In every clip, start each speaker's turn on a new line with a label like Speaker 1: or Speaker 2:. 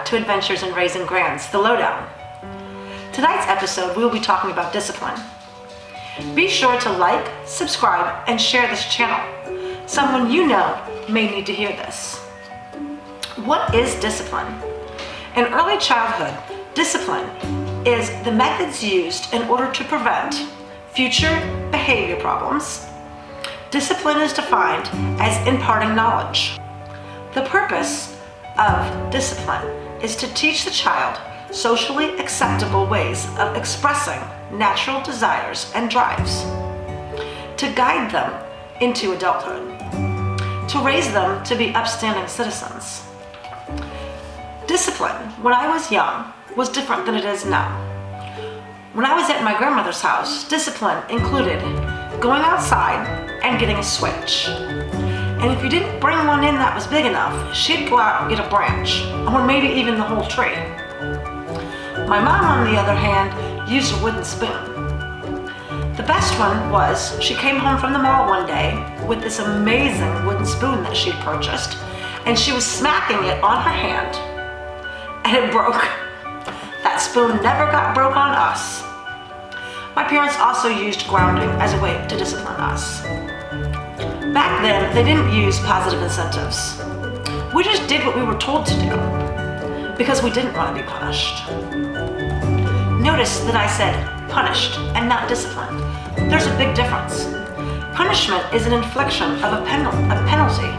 Speaker 1: to Adventures in Raising Grands, the lowdown. Tonight's episode, we will be talking about discipline. Be sure to like, subscribe, and share this channel. Someone you know may need to hear this. What is discipline? In early childhood, discipline is the methods used in order to prevent future behavior problems. Discipline is defined as imparting knowledge. The purpose of discipline is to teach the child socially acceptable ways of expressing natural desires and drives, to guide them into adulthood, to raise them to be upstanding citizens. Discipline, when I was young, was different than it is now. When I was at my grandmother's house, discipline included going outside and getting a switch. And if you didn't bring one in that was big enough, she'd go out and get a branch, or maybe even the whole tree. My mom, on the other hand, used a wooden spoon. The best one was she came home from the mall one day with this amazing wooden spoon that she'd purchased, and she was smacking it on her hand, and it broke. That spoon never got broke on us. My parents also used grounding as a way to discipline us. Back then, they didn't use positive incentives. We just did what we were told to do because we didn't want to be punished. Notice that I said punished and not disciplined. There's a big difference. Punishment is an infliction of a penalty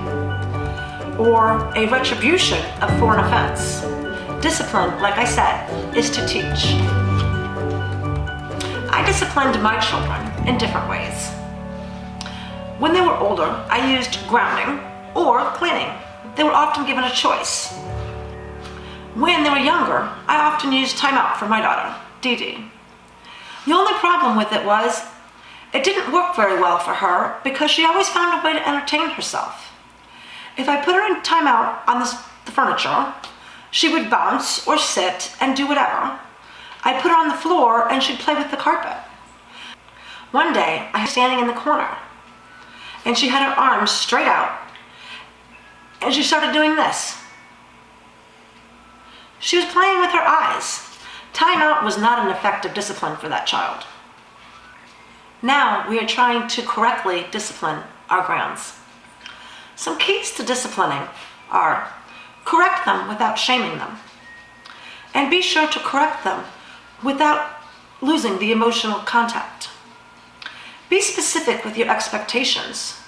Speaker 1: or a retribution for an offense. Discipline, like I said, is to teach. I disciplined my children in different ways. When they were older, I used grounding or cleaning. They were often given a choice. When they were younger, I often used timeout for my daughter, Dee Dee. The only problem with it was it didn't work very well for her because she always found a way to entertain herself. If I put her in timeout on the furniture, she would bounce or sit and do whatever. I'd put her on the floor and she'd play with the carpet. One day, I was standing in the corner and she had her arms straight out and she started doing this. She was playing with her eyes. Timeout was not an effective discipline for that child. Now we are trying to correctly discipline our grands. Some keys to disciplining are correct them without shaming them, and be sure to correct them without losing the emotional contact. Be specific with your expectations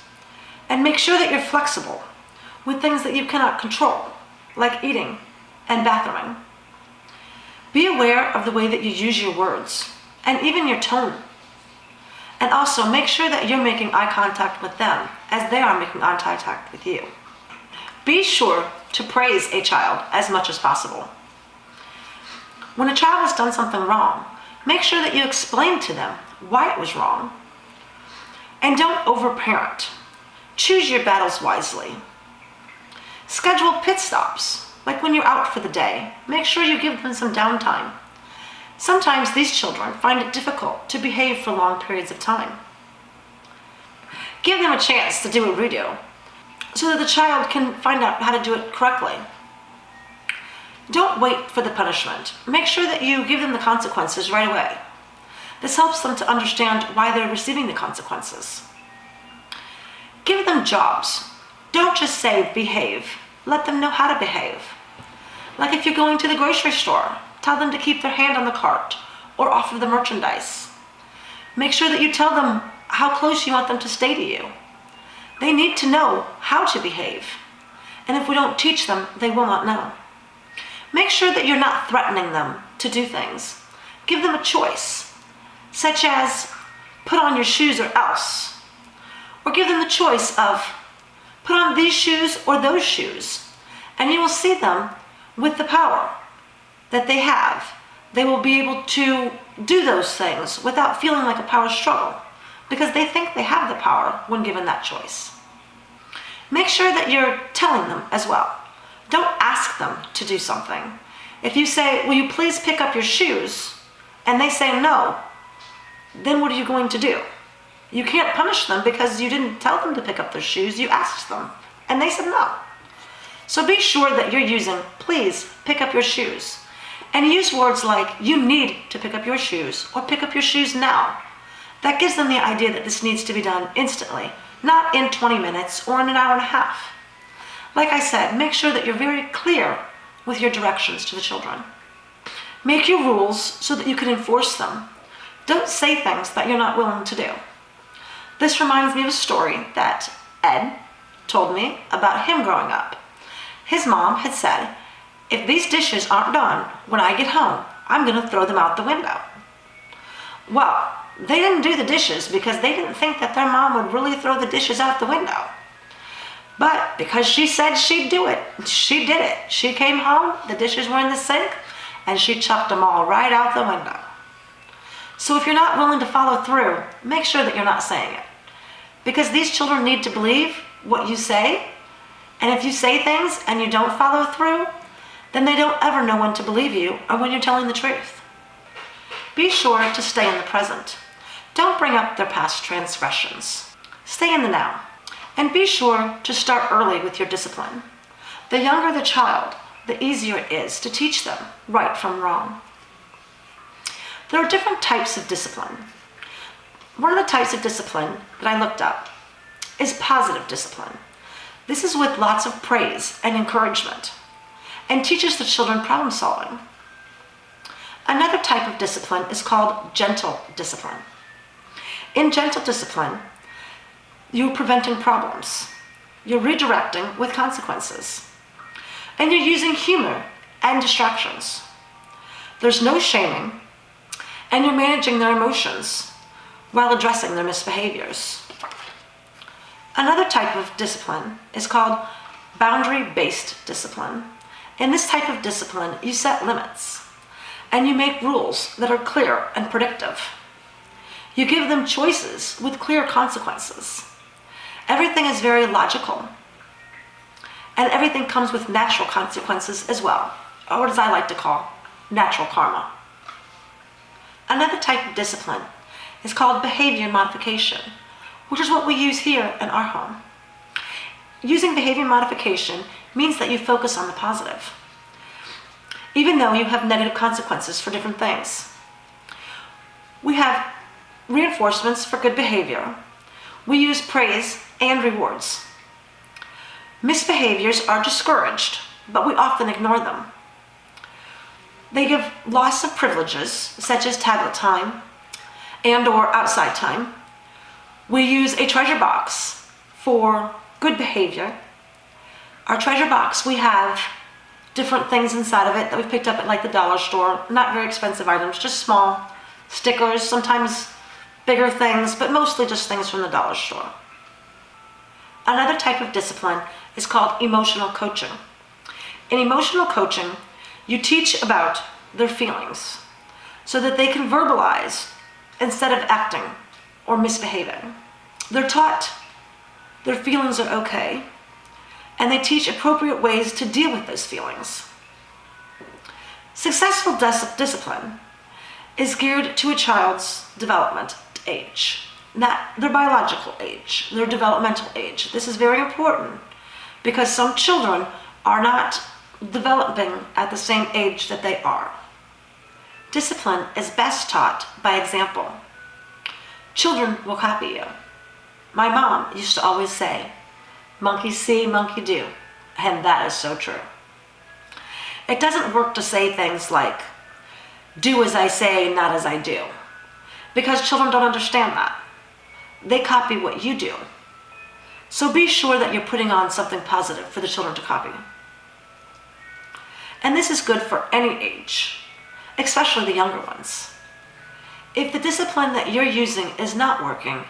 Speaker 1: and make sure that you're flexible with things that you cannot control, like eating and bathrooming. Be aware of the way that you use your words and even your tone. And also make sure that you're making eye contact with them as they are making eye contact with you. Be sure to praise a child as much as possible. When a child has done something wrong, make sure that you explain to them why it was wrong. And don't overparent. Choose your battles wisely. Schedule pit stops, like when you're out for the day. Make sure you give them some downtime. Sometimes these children find it difficult to behave for long periods of time. Give them a chance to do what we do, so that the child can find out how to do it correctly. Don't wait for the punishment. Make sure that you give them the consequences right away. This helps them to understand why they're receiving the consequences. Give them jobs. Don't just say behave. Let them know how to behave. Like if you're going to the grocery store, tell them to keep their hand on the cart or offer the merchandise. Make sure that you tell them how close you want them to stay to you. They need to know how to behave. And if we don't teach them, they will not know. Make sure that you're not threatening them to do things. Give them a choice, such as put on your shoes or else. Or give them the choice of put on these shoes or those shoes. And you will see them with the power that they have. They will be able to do those things without feeling like a power struggle because they think they have the power when given that choice. Make sure that you're telling them as well. Don't ask them to do something. If you say, will you please pick up your shoes? And they say no, then what are you going to do? You can't punish them because you didn't tell them to pick up their shoes, you asked them. And they said no. So be sure that you're using "please pick up your shoes," and use words like "you need to pick up your shoes" or "pick up your shoes now." That gives them the idea that this needs to be done instantly, not in 20 minutes or in an hour and a half. Like I said, make sure that you're very clear with your directions to the children. Make your rules so that you can enforce them. Don't say things that you're not willing to do. This reminds me of a story that Ed told me about him growing up. His mom had said, "If these dishes aren't done when I get home, I'm going to throw them out the window." Well, they didn't do the dishes because they didn't think that their mom would really throw the dishes out the window. But because she said she'd do it, she did it. She came home, the dishes were in the sink, and she chucked them all right out the window. So if you're not willing to follow through, make sure that you're not saying it. Because these children need to believe what you say, and if you say things and you don't follow through, then they don't ever know when to believe you or when you're telling the truth. Be sure to stay in the present. Don't bring up their past transgressions. Stay in the now. And be sure to start early with your discipline. The younger the child, the easier it is to teach them right from wrong. There are different types of discipline. One of the types of discipline that I looked up is positive discipline. This is with lots of praise and encouragement and teaches the children problem solving. Another type of discipline is called gentle discipline. In gentle discipline, you're preventing problems. You're redirecting with consequences. And you're using humor and distractions. There's no shaming, and you're managing their emotions while addressing their misbehaviors. Another type of discipline is called boundary-based discipline. In this type of discipline, you set limits, and you make rules that are clear and predictive. You give them choices with clear consequences. Everything is very logical, and everything comes with natural consequences as well, or as I like to call, natural karma. Another type of discipline is called behavior modification, which is what we use here in our home. Using behavior modification means that you focus on the positive, even though you have negative consequences for different things. We have reinforcements for good behavior. We use praise and rewards. Misbehaviors are discouraged, but we often ignore them. They give loss of privileges, such as tablet time and or outside time. We use a treasure box for good behavior. Our treasure box, we have different things inside of it that we've picked up at like the dollar store, not very expensive items, just small stickers, sometimes bigger things, but mostly just things from the dollar store. Another type of discipline is called emotional coaching. In emotional coaching, you teach about their feelings so that they can verbalize instead of acting or misbehaving. They're taught their feelings are okay, and they teach appropriate ways to deal with those feelings. Successful discipline is geared to a child's development age, not their biological age, their developmental age. This is very important because some children are not developing at the same age that they are. Discipline is best taught by example. Children will copy you. My mom used to always say, "Monkey see, monkey do," and that is so true. It doesn't work to say things like, "Do as I say, not as I do," because children don't understand that. They copy what you do. So be sure that you're putting on something positive for the children to copy. And this is good for any age, especially the younger ones. If the discipline that you're using is not working,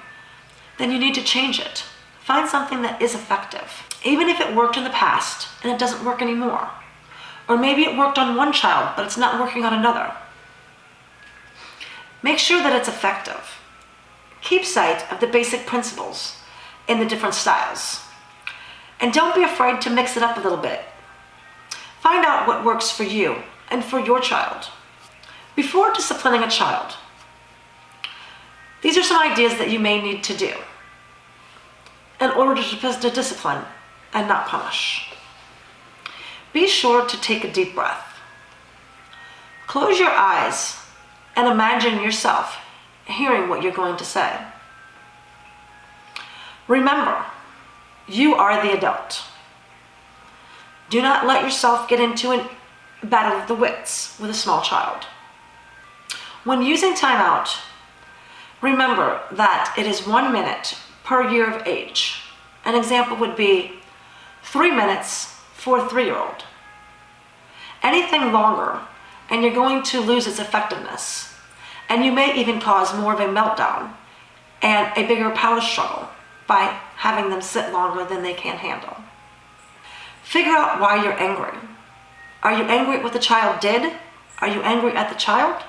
Speaker 1: then you need to change it. Find something that is effective, even if it worked in the past and it doesn't work anymore. Or maybe it worked on one child, but it's not working on another. Make sure that it's effective. Keep sight of the basic principles in the different styles. And don't be afraid to mix it up a little bit. Find out what works for you and for your child. Before disciplining a child, these are some ideas that you may need to do in order to discipline and not punish. be sure to take a deep breath. Close your eyes and imagine yourself hearing what you're going to say. Remember, you are the adult. Do not let yourself get into a battle of the wits with a small child. When using timeout, remember that it is 1 minute per year of age. An example would be 3 minutes for a 3-year-old. Anything longer, and you're going to lose its effectiveness. And you may even cause more of a meltdown and a bigger power struggle by having them sit longer than they can handle. Figure out why you're angry. Are you angry at what the child did? Are you angry at the child?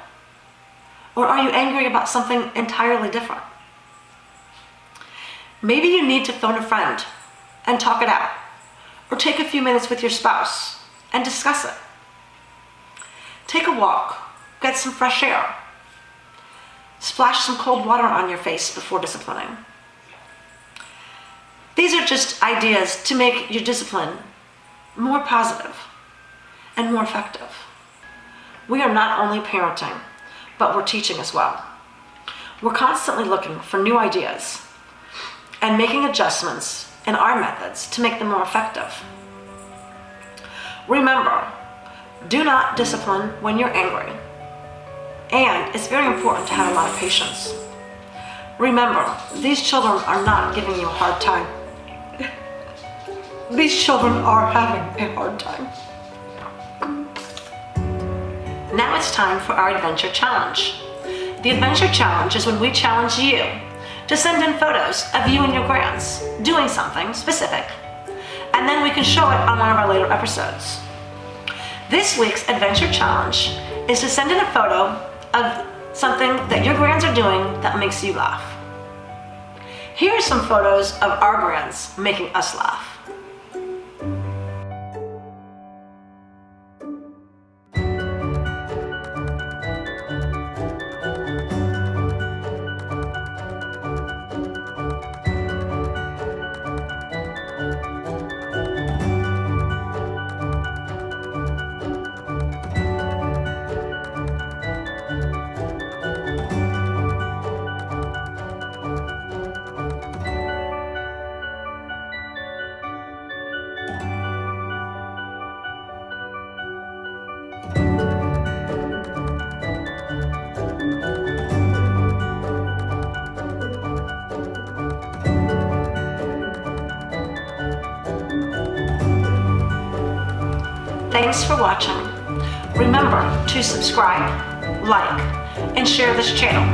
Speaker 1: Or are you angry about something entirely different? Maybe you need to phone a friend and talk it out, or take a few minutes with your spouse and discuss it. Take a walk, get some fresh air. Splash some cold water on your face before disciplining. These are just ideas to make your discipline more positive and more effective. We are not only parenting, but we're teaching as well. We're constantly looking for new ideas and making adjustments in our methods to make them more effective. Remember, do not discipline when you're angry. And it's very important to have a lot of patience. Remember, these children are not giving you a hard time. These children are having a hard time. Now it's time for our adventure challenge. The adventure challenge is when we challenge you to send in photos of you and your grands doing something specific, and then we can show it on one of our later episodes. This week's adventure challenge is to send in a photo of something that your grands are doing that makes you laugh. Here are some photos of our grands making us laugh. Thanks for watching. Remember to subscribe, like, and share this channel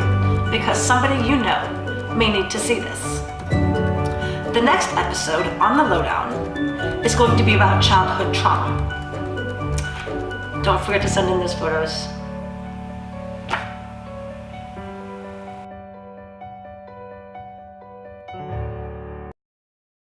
Speaker 1: because somebody you know may need to see this. The next episode on The Lowdown is going to be about childhood trauma. Don't forget to send in those photos.